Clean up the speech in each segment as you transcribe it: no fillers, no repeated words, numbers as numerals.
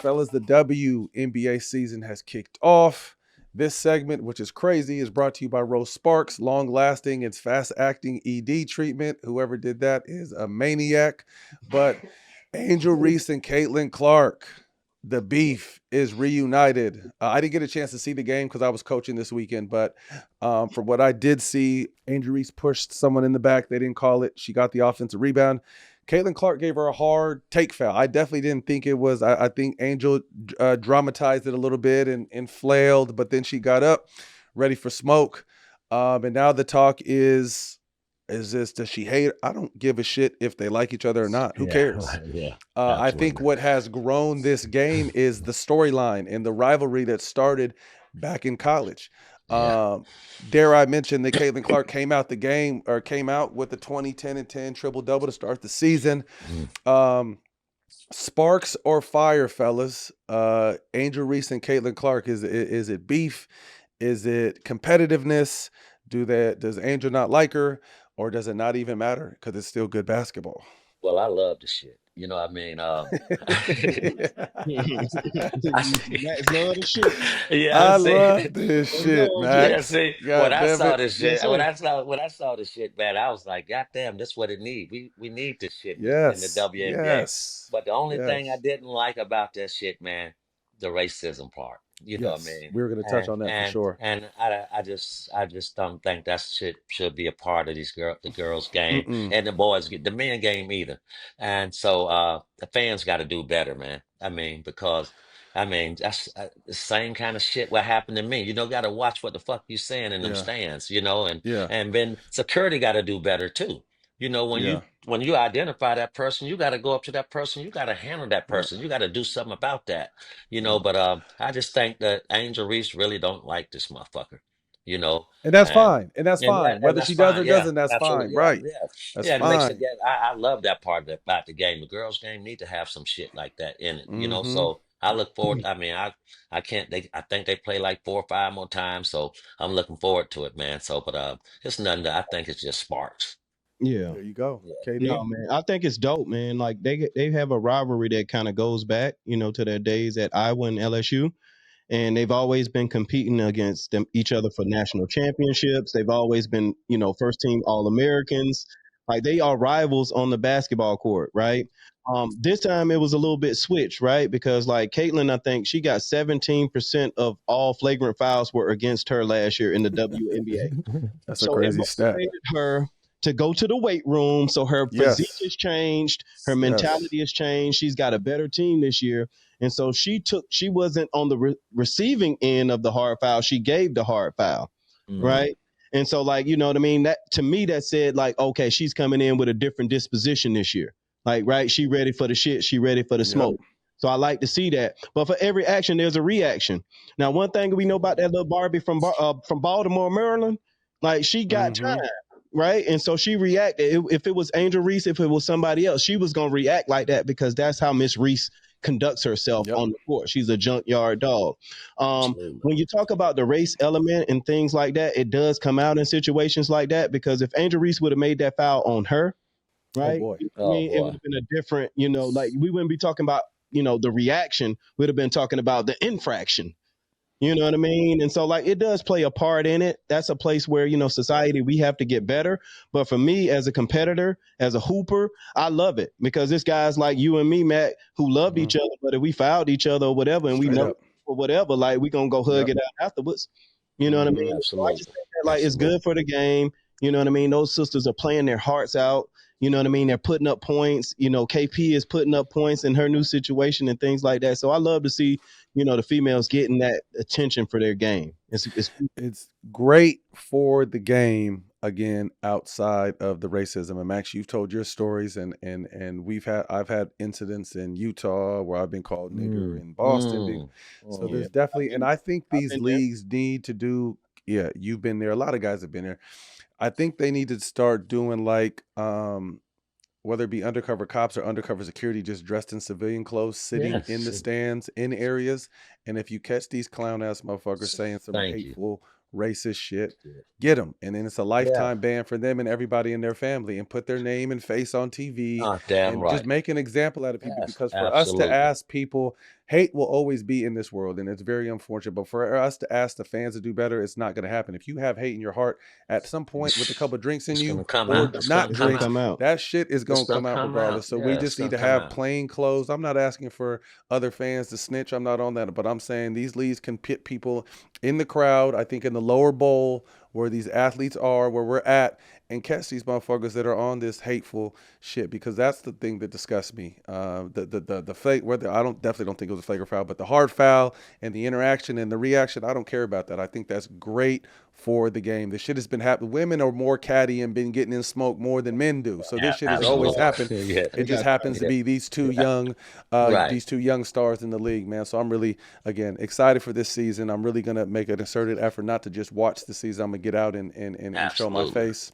Fellas, the WNBA season has kicked off. This segment, which is crazy, is brought to you by Rose Sparks, long lasting and fast acting ED treatment. Whoever did that is a maniac. But Angel Reese and Caitlin Clark, the beef is reunited. I didn't get a chance to see the game because I was coaching this weekend, but from what I did see, Angel Reese pushed someone in the back. They didn't call it. She got the offensive rebound. Caitlin Clark gave her a hard take foul. I definitely didn't think it was. I think Angel dramatized it a little bit and flailed, but then she got up, ready for smoke. And now the talk is this, does she hate? I don't give a shit if they like each other or not. Who cares? Yeah. I think what has grown this game is the storyline and the rivalry that started back in college. Yeah. Dare I mention that Caitlin Clark came out with the 20, 10, and 10 triple double to start the season. Sparks or fire, fellas? Angel Reese and Caitlin Clark. Is it beef? Is it competitiveness? Does Angel not like her, or does it not even matter because it's still good basketball? Well, I love the shit. You know what I mean? I see. Max love the shit. Yeah, I I see. love this Let's shit, go, OG. Yeah, Max. see, when God I damn saw it. this Yes, shit, sir. when I saw this shit, man, I was like, God damn, this what it need. We need this shit in the Yes. WNBA. Yes. But the only thing I Yes. didn't like about that shit, man, the racism part. You know what I Yes. mean? We were gonna touch on that for sure. I just don't think that should be a part of the girls' game Mm-mm. and the men game either. And so the fans got to do better, man. I mean, because I mean, that's the same kind of shit what happened to me. You know, got to watch what the fuck you saying in them Yeah. stands, you know, Yeah. and then security got to do better too. You know, Yeah. when you identify that person, you got to go up to that person, you got to handle that Yep. person, you got to do something about that, you know. Yep. But I just think that Angel Reese really don't like this motherfucker, you know, And that's and fine. And that's fine. and Whether that's she does fine. or Yeah, doesn't, that's fine. absolutely. Yeah, Right. yeah, That's yeah. It makes the fine. game. I love that part about the game. The girls' game need to have some shit like that in it, you know. Mm-hmm. So I look forward. I mean, I can't. I think they play like 4 or 5 more times, so I'm looking forward to it, man. So, but it's nothing. I think it's just sparks. Yeah. There you go. Yeah. No, KD. man. I think it's dope, man. Like they have a rivalry that kind of goes back, to their days at Iowa and LSU, and they've always been competing against each other for national championships. They've always been, first team All Americans. Like they are rivals on the basketball court, right? This time it was a little bit switched, right? Because like Caitlin, I think she got 17% of all flagrant fouls were against her last year in the WNBA. That's a So it crazy stat. motivated her to go to the weight room. So her physique Yes. has changed, her Yes. mentality has changed. She's got a better team this year. And so she wasn't on the receiving end of the hard foul. She gave the hard foul, Mm. right? And so, like, you know what I mean? That to me, that said, like, okay, she's coming in with a different disposition this year. Like, right? She ready for the shit. She ready for the Yep. smoke. So I like to see that. But for every action, there's a reaction. Now, one thing we know about that little Barbie from Baltimore, Maryland, like she got Mm-hmm. time, right? And so she reacted. If it was Angel Reese, if it was somebody else, she was gonna react like that because that's how Miss Reese conducts herself Yep. on the court. She's a junkyard dog. Absolutely. When you talk about the race element and things like that, it does come out in situations like that because if Angel Reese would have made that foul on her, Oh right? boy. I Oh mean, it would boy. have been a different, like we wouldn't be talking about, the reaction. We'd have been talking about the infraction. You know what I mean? And so like it does play a part in it. That's a place where, society we have to get better. But for me as a competitor, as a hooper, I love it because this guy's like you and me, Matt, who loved Mm-hmm. each other, but if we fouled each other or whatever and we Straight know up. or whatever, like we gonna go hug Yep. it out afterwards. You know what I Mm-hmm. mean? So I just Absolutely. think that like it's Absolutely. good for the game. You know what I mean? Those sisters are playing their hearts out. You know what I mean? They're putting up points. KP is putting up points in her new situation and things like that. So I love to see the females getting that attention for their game. It's It's great for the game again outside of the racism. And Max, you've told your stories, and I've had incidents in Utah where I've been called nigger, Mm. in Boston. Mm. So yeah. there's Mm. definitely, I've and been I think I've these been there. leagues need to do. Yeah, you've been there. A lot of guys have been there. I think they need to start doing like whether it be undercover cops or undercover security, just dressed in civilian clothes, sitting in Yes. the stands in areas. And if you catch these clown ass motherfuckers saying some Thank you. hateful, racist shit, Yeah. get them. And then it's a Yeah. lifetime ban for them and everybody in their family, and put their name and face on TV Oh, damn and just right. make an example out of people. Yes, Because for us to absolutely. ask people, hate will always be in this world, and it's very unfortunate. But for us to ask the fans to do better, it's not going to happen. If you have hate in your heart at some point with a couple of drinks in It's you gonna come or out. It's not gonna It's come gonna drinks, out. come out. that shit is It's going to gonna come out come out. regardless. So we Yeah, it's just need gonna to come have out. plain clothes. I'm not asking for other fans to snitch. I'm not on that. But I'm saying these leagues can pit people in the crowd, I think in the lower bowl where these athletes are, where we're at, and catch these motherfuckers that are on this hateful shit, because that's the thing that disgusts me. The fake, whether I don't definitely don't think it was a flagrant foul, but the hard foul and the interaction and the reaction, I don't care about that. I think that's great for the game. This shit has been happening. Women are more catty and been getting in smoke more than men do. So Yeah, this shit has always absolutely. happened. Yeah, It They just got happens to yeah, be these yeah. Right. two young stars in the league, man. So I'm really, again, excited for this season. I'm really gonna make an concerted effort not to just watch the season. I'm gonna get out and show my Absolutely. face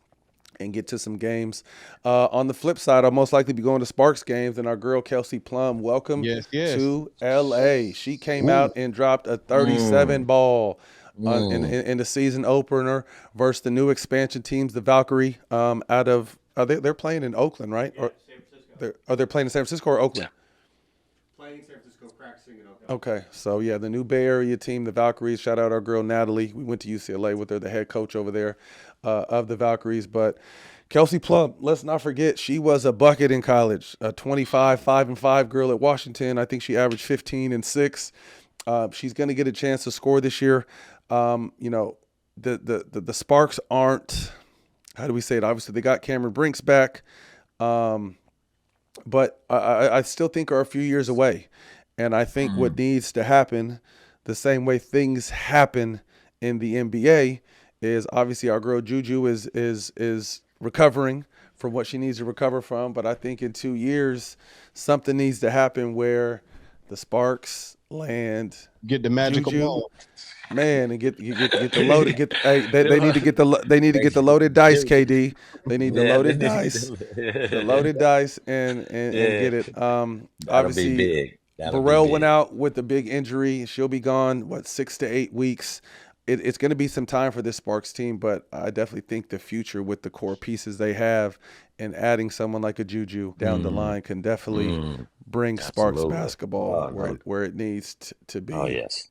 and get to some games. On the flip side, I'll most likely be going to Sparks games, and our girl Kelsey Plum, welcome yes. to LA. She came Ooh, out and dropped a 37 Mm, ball mm. in the season opener versus the new expansion teams, the Valkyrie. Out of they're playing in Oakland, right? Yeah, Or San Francisco. they're playing in San Francisco or Oakland? Playing San Francisco, practicing in Oakland. Okay, so yeah, the new Bay Area team, the Valkyries. Shout out our girl Natalie. We went to UCLA with her, the head coach over there of the Valkyries. But Kelsey Plum, let's not forget, she was a bucket in college, a 25, 5-5 girl at Washington. I think she averaged 15 and 6. She's going to get a chance to score this year. You know, the Sparks aren't. How do we say it? Obviously, they got Cameron Brinks back. But I still think are a few years away. And I think what needs to happen, the same way things happen in the NBA, is obviously our girl Juju is recovering from what she needs to recover from. But I think in 2 years, something needs to happen where the Sparks land get the magical Juju, ball. man, and get the loaded hey, they need to get the loaded dice, KD. They need the Yeah, loaded dice, the loaded dice, and yeah. get it. That'll be Obviously, big. That'll be Burrell went big. out with a big injury. She'll be gone, 6 to 8 weeks. It's going to be some time for this Sparks team, but I definitely think the future with the core pieces they have and adding someone like a Juju down the Mm, line can definitely mm, bring Sparks absolutely. basketball Oh no. where it needs to Oh be. yes.